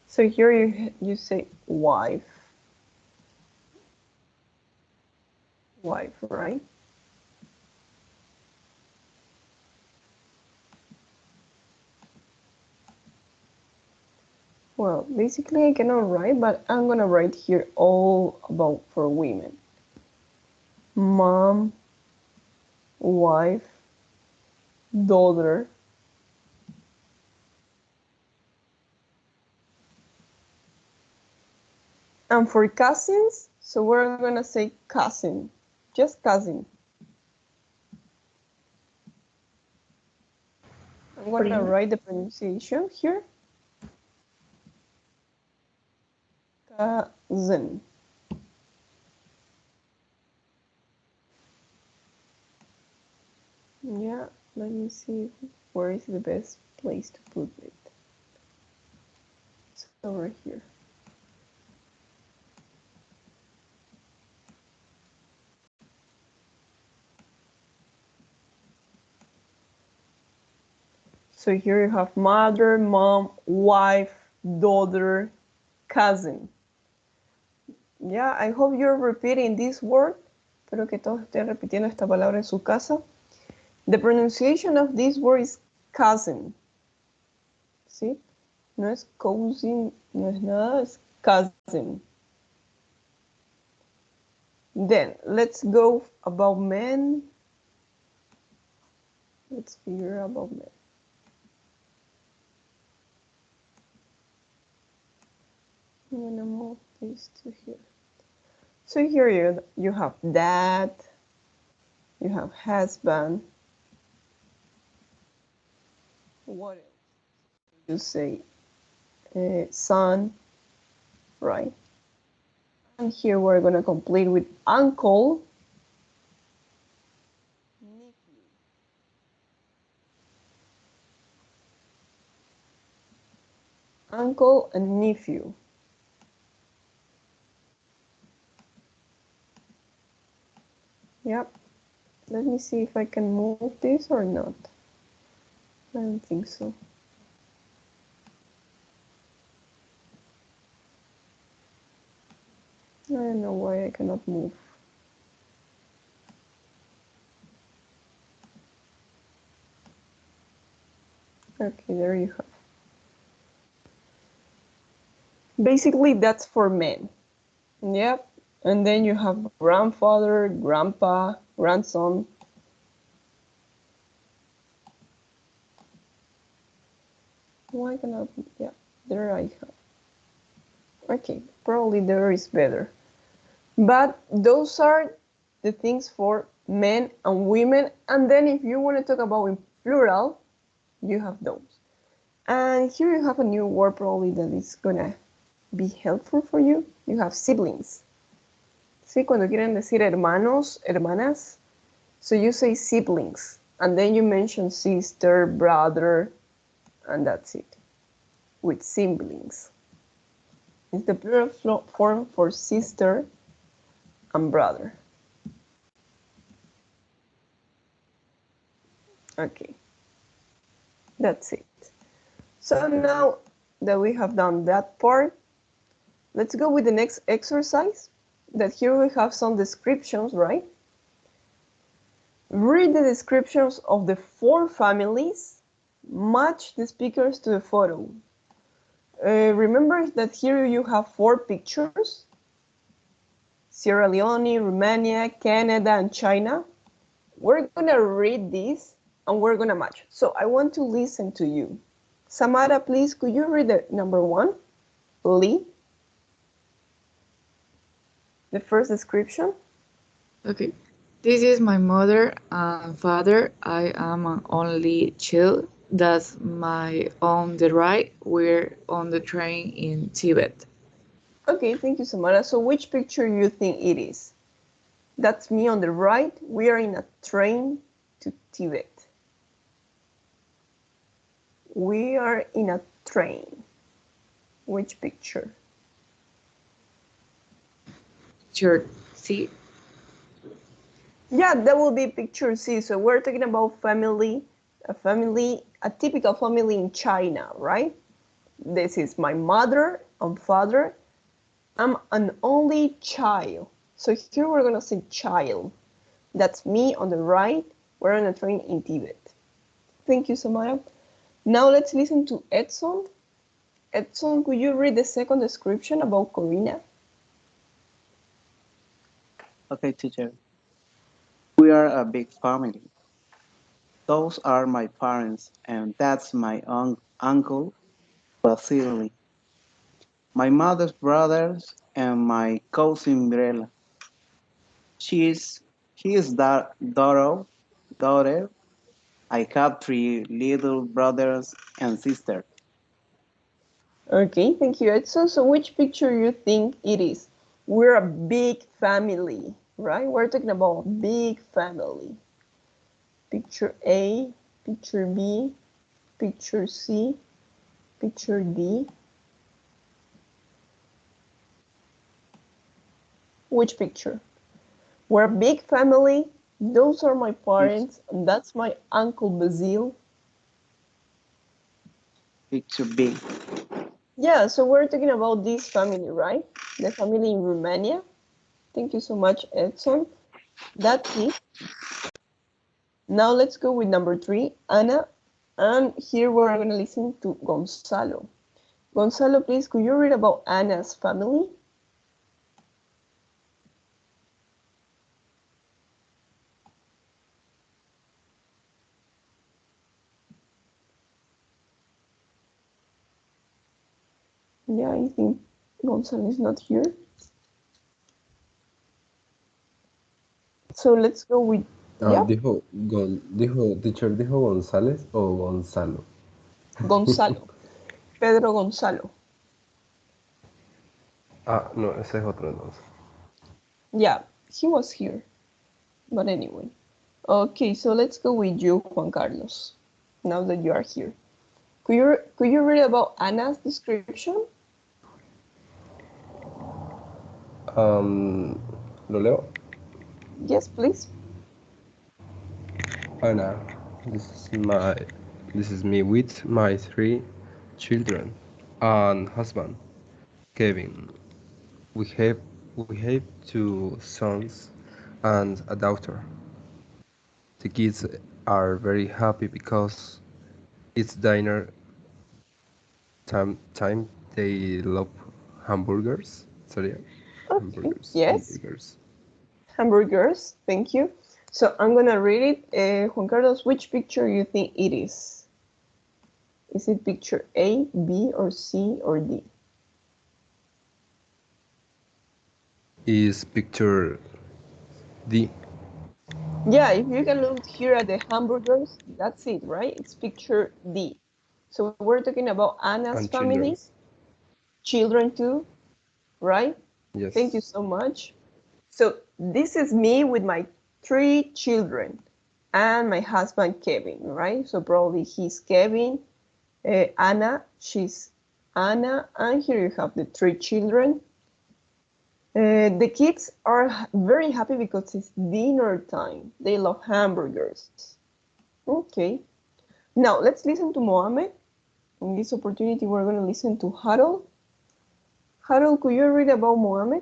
So here you say wife. Wife, right? Well, basically I cannot write, but I'm gonna write here all about for women. Mom, wife, daughter, and for cousins, so we're gonna say cousin, just cousin. I'm gonna write the pronunciation here. Cousin. Yeah, let me see where is the best place to put it. It's over here. So here you have mother, mom, wife, daughter, cousin. Yeah, I hope you're repeating this word. Espero que todos estén repitiendo esta palabra en su casa. The pronunciation of this word is cousin. ¿Sí? No es cousin, no es nada, es cousin. Then, let's go about men. Let's figure about men. I'm gonna move this to here. So here you have dad, you have husband. What else? You say son, right? And here we're gonna complete with uncle, nephew. Uncle and nephew. Yep. Let me see if I can move this or not. I don't think so. I don't know why I cannot move. Okay, there you have. Basically, that's for men. Yep. And then you have grandfather, grandpa, grandson. Why cannot? Yeah, there I have. Okay, probably there is better. But those are the things for men and women. And then if you want to talk about in plural, you have those. And here you have a new word probably that is gonna be helpful for you. You have siblings. Sí, cuando quieren decir hermanos, hermanas, so you say siblings. And then you mention sister, brother, and that's it. With siblings. It's the plural form for sister and brother. Okay, that's it. So now that we have done that part, let's go with the next exercise. That here we have some descriptions, right? Read the descriptions of the 4 families. Match the speakers to the photo. Remember that here you have 4 pictures. Sierra Leone, Romania, Canada, and China. We're gonna read this and we're gonna match. So I want to listen to you. Samara, please, could you read the number 1? Lee. The first description. Okay. This is my mother and father. I am an only child. That's my on the right. We're on the train in Tibet. Okay, thank you, Samara. So which picture you think it is? That's me on the right. We are in a train to Tibet. We are in a train. Which picture? Picture C. Yeah, that will be picture C. So we're talking about family, a typical family in China, right? This is my mother and father. I'm an only child. So here we're gonna say child. That's me on the right. We're on a train in Tibet. Thank you, Samara. Now let's listen to Edson. Edson, could you read the second description about Corina? Okay, teacher. We are a big family. Those are my parents, and that's my uncle, Vasily, my mother's brothers, and my cousin Mirela. He is that daughter. I have three little brothers and sisters. Okay, thank you, Edson. So which picture you think it is? We're a big family, right? We're talking about a big family. Picture A, picture B, picture C, picture D. Which picture? We're a big family. Those are my parents, and that's my Uncle Basil. Picture B. Yeah, so we're talking about this family, right? The family in Romania. Thank you so much, Edson. That's it. Now let's go with number 3, Anna. And here we're going to listen to Gonzalo. Gonzalo, please, could you read about Anna's family? Yeah, I think Gonzalo is not here. So let's go with, yeah. Dijo González o Gonzalo. Gonzalo. Pedro Gonzalo. No, ese es otro entonces. Yeah, he was here. But anyway. Okay, so let's go with you, Juan Carlos, now that you are here. Could you read about Anna's description? ¿Lo leo? Yes, please. Anna, this is me with my 3 children and husband, Kevin. We have 2 sons and a daughter. The kids are very happy because it's dinner time. They love hamburgers. Sorry, Okay, yes. Hamburgers, thank you. So I'm gonna read it. Juan Carlos, which picture you think it is? Is it picture A, B, or C, or D? Is picture D. Yeah, if you can look here at the hamburgers, that's it, right? It's picture D. So we're talking about Anna's And family, children too, right? Yes. Thank you so much. So this is me with my 3 children and my husband, Kevin, right? So probably he's Kevin. Anna, she's Anna. And here you have the 3 children. The kids are very happy because it's dinner time. They love hamburgers. Okay. Now let's listen to Mohammed. In this opportunity, we're going to listen to Harold. Harold, could you read about Mohammed?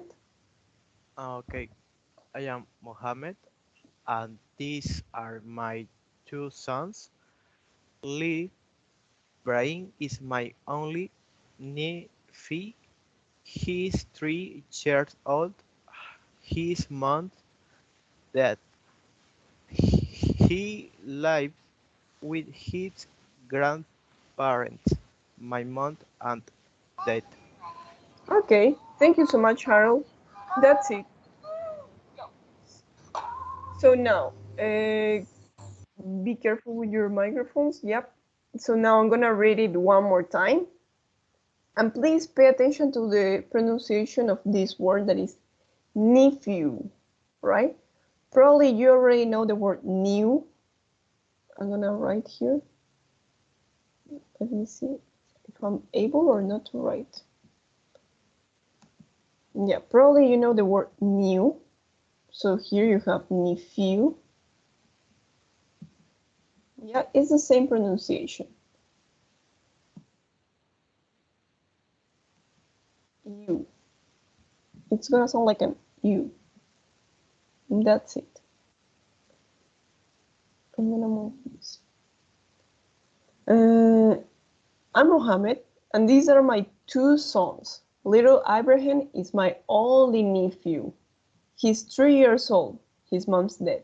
Okay, I am Mohammed, and these are my 2 sons. Lee Brian is my only nephew. He's 3 years old. His mom that he lives with his grandparents, my mom and dad. Okay, thank you so much, Harold. That's it. So now, be careful with your microphones. Yep. So now I'm gonna read it one more time. And please pay attention to the pronunciation of this word that is nephew, right? Probably you already know the word new. I'm gonna write here. Let me see if I'm able or not to write. Yeah, probably you know the word new. So here you have nephew. Yeah, it's the same pronunciation. You. It's gonna sound like an you. And that's it. I'm gonna move this. I'm Mohammed, and these are my two sons. Little Ibrahim is my only nephew. He's 3 years old. His mom's dead.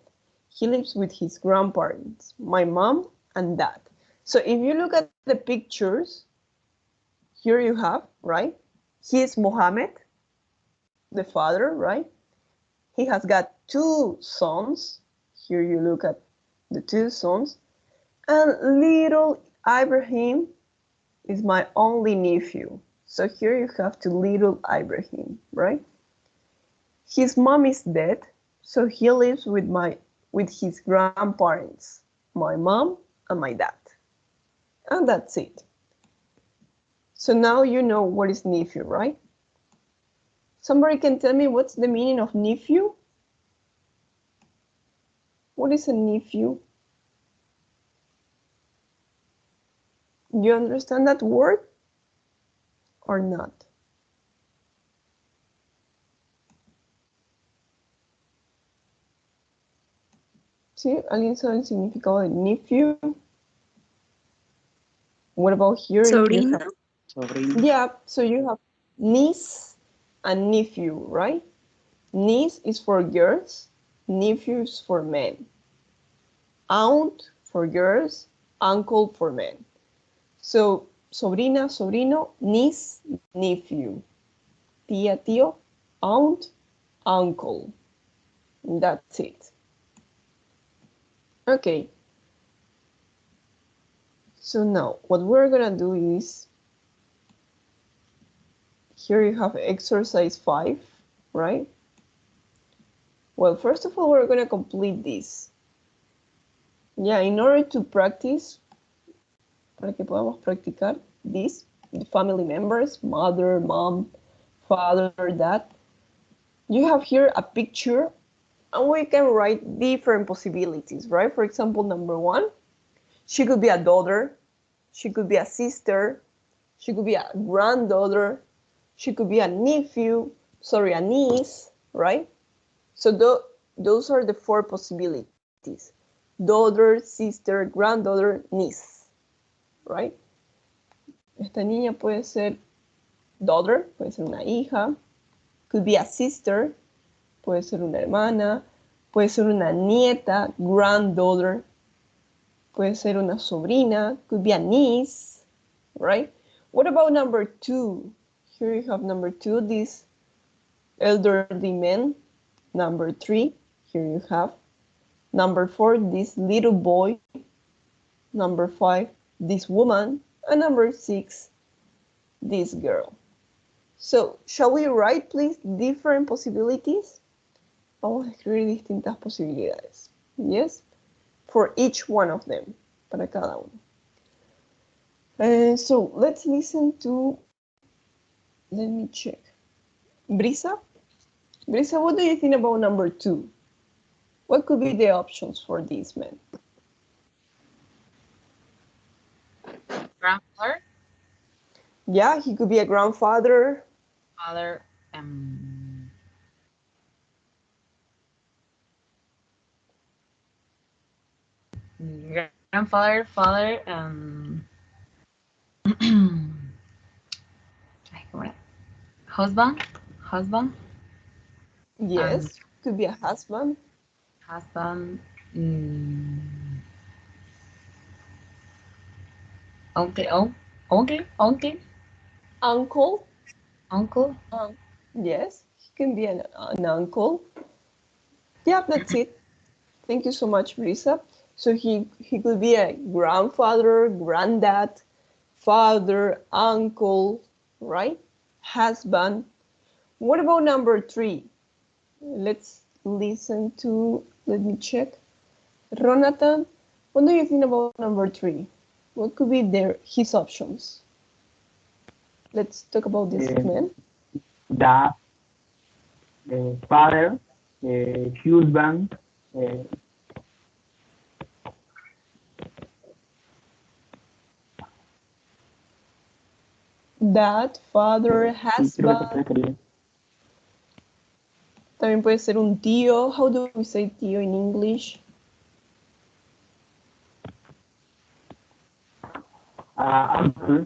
He lives with his grandparents, my mom and dad. So if you look at the pictures, here you have, right? He is Mohammed, the father, right? He has got two sons. Here you look at the two sons. And little Ibrahim is my only nephew. So here you have to little Ibrahim, right? His mom is dead, so he lives with his grandparents, my mom and my dad. And that's it. So now you know what is nephew, right? Somebody can tell me what's the meaning of nephew? What is a nephew? You understand that word or not? ¿Sí? ¿Alguien sabe el significado de nephew? What about here? Sobrino. Sobrino. Yeah, so you have niece and nephew, right? Niece is for girls, nephew is for men. Aunt for girls, uncle for men. So, sobrina, sobrino, niece, nephew. Tía, tío, aunt, uncle. That's it. Okay. So now, what we're gonna do is, here you have exercise 5, right? Well, first of all, we're gonna complete this. Yeah, in order to practice, para que podamos practicar this, the family members, mother, mom, father, dad, you have here a picture and we can write different possibilities, right? For example, number 1, she could be a daughter, she could be a sister, she could be a granddaughter, she could be a nephew, a niece, right? So those are the 4 possibilities. Daughter, sister, granddaughter, niece, right? Esta niña puede ser daughter, puede ser una hija, could be a sister, puede ser una hermana, puede ser una nieta, granddaughter, puede ser una sobrina, could be a niece, right? What about number 2? Here you have number 2, this elderly man. Number 3, here you have. Number 4, this little boy. Number 5, this woman. And number 6, this girl. So, shall we write, please, different possibilities? Vamos a escribir distintas posibilidades. Yes? For each one of them. Para cada uno. So, let's listen to, let me check. Brisa? Brisa, what do you think about number 2? What could be the options for these men? Grandfather. Yeah, he could be a grandfather. Father. Grandfather, father, husband. Yes, could be a husband. Husband. Uncle. Uncle. Yes, he can be an uncle. Yeah, that's it. Thank you so much, Brisa. So he could be a grandfather, granddad, father, uncle, right? Husband. What about number 3? Let's listen to, let me check. Ronatan, what do you think about number 3? What could be his options? Let's talk about this man. Dad. father, husband, Dad, father, sí, creo que husband. estaría. También puede ser un tío. How do we say tío in English? Uncle,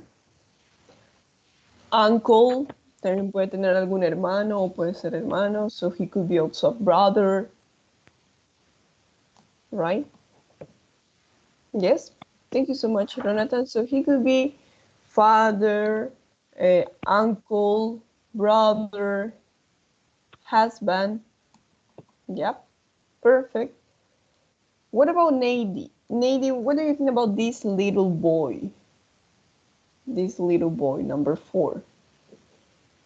Uncle. También puede tener algún hermano o puede ser hermano. So he could be also a brother. Right? Yes. Thank you so much, Jonathan. So he could be father, uncle, brother, husband. Yep. Perfect. What about Nady? Nady, what do you think about this little boy? This little boy, number 4.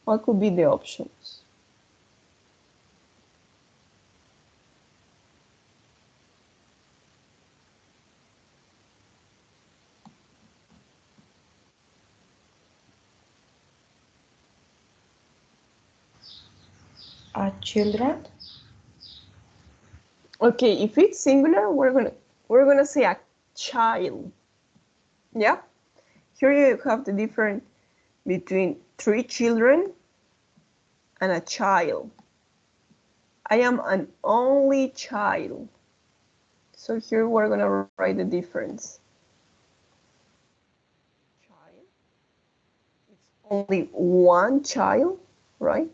What could be the options? Children? Okay, if it's singular, we're gonna say a child. Yeah. Here you have the difference between 3 children and a child. I am an only child. So here we're gonna write the difference. Child. It's only one child, right?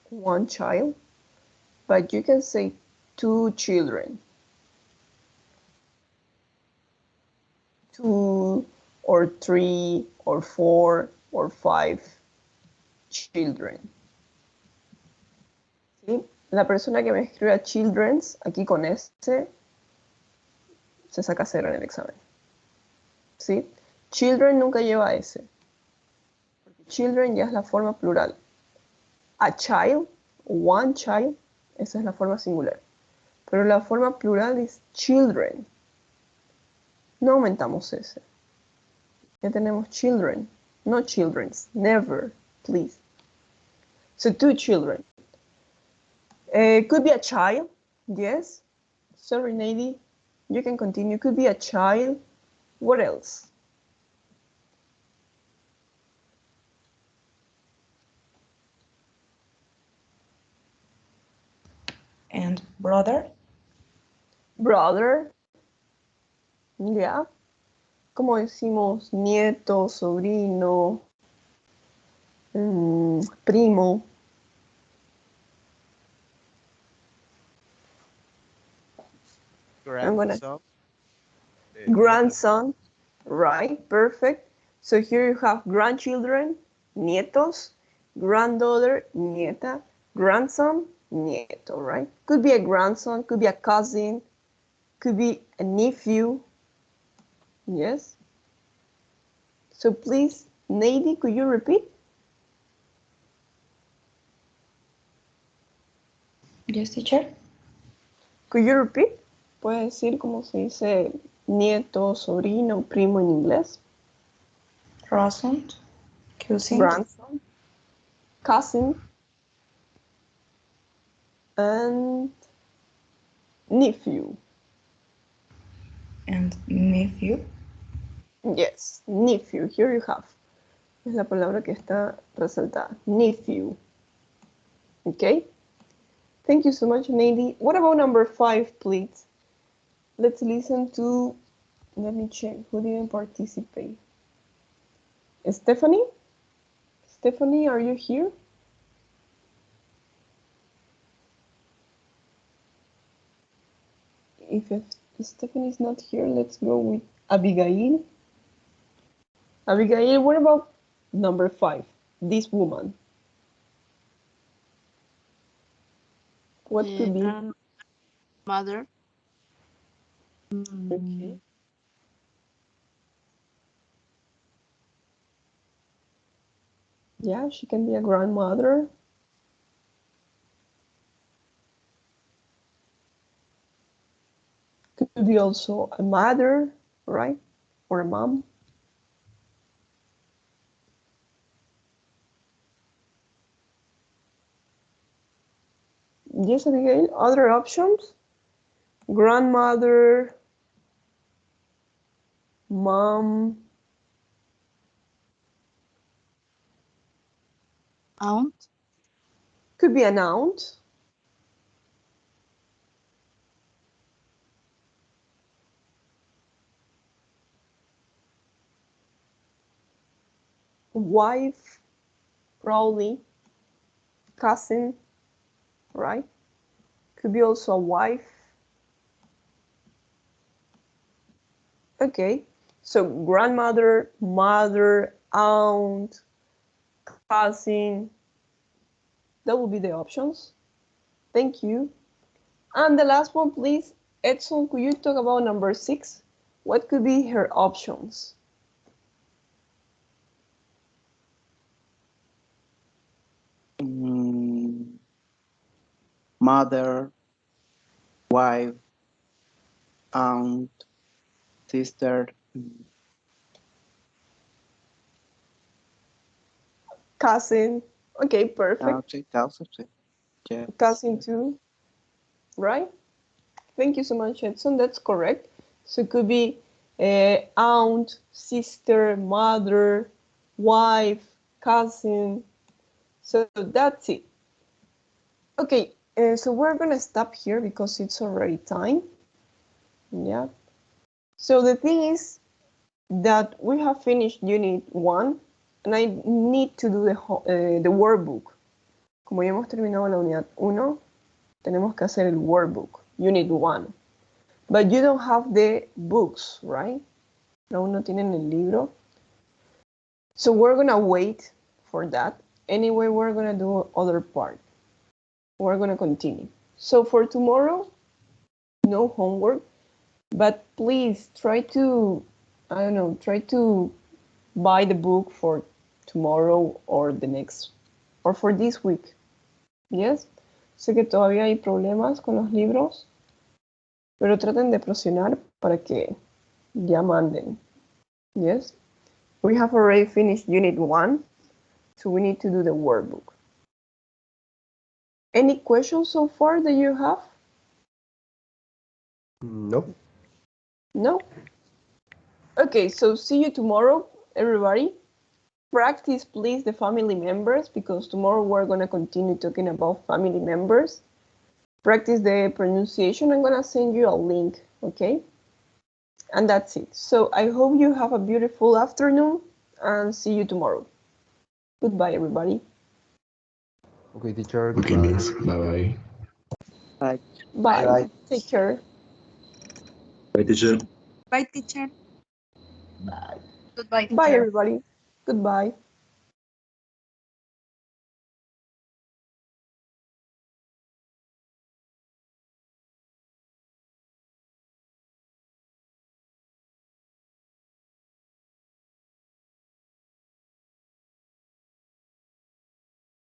One child. But you can say 2 children. 2 or 3 or 4 or 5 children. ¿Sí? La persona que me escriba children's aquí con S se saca 0 en el examen. ¿Sí? Children nunca lleva S. Porque children ya es la forma plural. A child, one child, esa es la forma singular. Pero la forma plural es children. No aumentamos S. Ya tenemos children, no children's, never, please. So 2 children. Could be a child, yes. Sorry, Nady, you can continue. Could be a child. What else? And brother? Brother. Yeah. Como decimos nieto, sobrino, primo. Grandson. Grandson, right? Perfect. So here you have grandchildren, nietos, granddaughter, nieta, grandson, nieto, right? Could be a grandson, could be a cousin, could be a nephew. Yes. So please, Nady, could you repeat? Yes, teacher. Could you repeat? ¿Puede decir cómo se dice nieto, sobrino, primo en inglés? Grandson, cousin. Grandson, cousin, and nephew. And nephew. Yes, nephew. Here you have. Es la palabra que está resaltada. Nephew. Okay. Thank you so much, Nady. What about number 5, please? Let's listen to, let me check, who didn't participate? Stephanie? Stephanie, are you here? If Stephanie is not here, let's go with Abigail. Abigail, what about number 5? This woman. What could be? Mother. Okay. Yeah, she can be a grandmother. Could be also a mother, right? Or a mom. Yes, Abigail. Other options? Grandmother, mom, Aunt. could be an aunt. Wife, probably. Cousin, right? Could be also a wife. Okay, so grandmother, mother, aunt, cousin. That will be the options. Thank you. And the last one, please. Edson, could you talk about number 6? What could be her options? Mother, wife, aunt, sister. Cousin. Okay, perfect. Yeah. Cousin too, right? Thank you so much, Edson. That's correct. So it could be aunt, sister, mother, wife, cousin. So that's it. Okay, so we're gonna stop here because it's already time. Yeah. So the thing is that we have finished Unit 1 and I need to do the workbook. Como ya hemos terminado la unidad 1, tenemos que hacer el workbook, Unit 1. But you don't have the books, right? Aún no tienen el libro. So we're gonna wait for that. Anyway, we're gonna do other part. We're gonna continue. So for tomorrow, no homework, but please try to, I don't know, try to buy the book for tomorrow or the next, or for this week. Yes? Sé que todavía hay problemas con los libros, pero traten de presionar para que ya manden. Yes? We have already finished Unit 1, so we need to do the workbook. Any questions so far that you have? No. No? Okay, so see you tomorrow, everybody. Practice, please, the family members, because tomorrow we're going to continue talking about family members. Practice the pronunciation. I'm going to send you a link, okay? And that's it. So I hope you have a beautiful afternoon and see you tomorrow. Goodbye, everybody. Okay, teacher. Okay, miss. Bye-bye. Bye. Bye. Bye. Take care. Bye, teacher. Bye, teacher. Bye. Goodbye, Bye, teacher. everybody. Goodbye.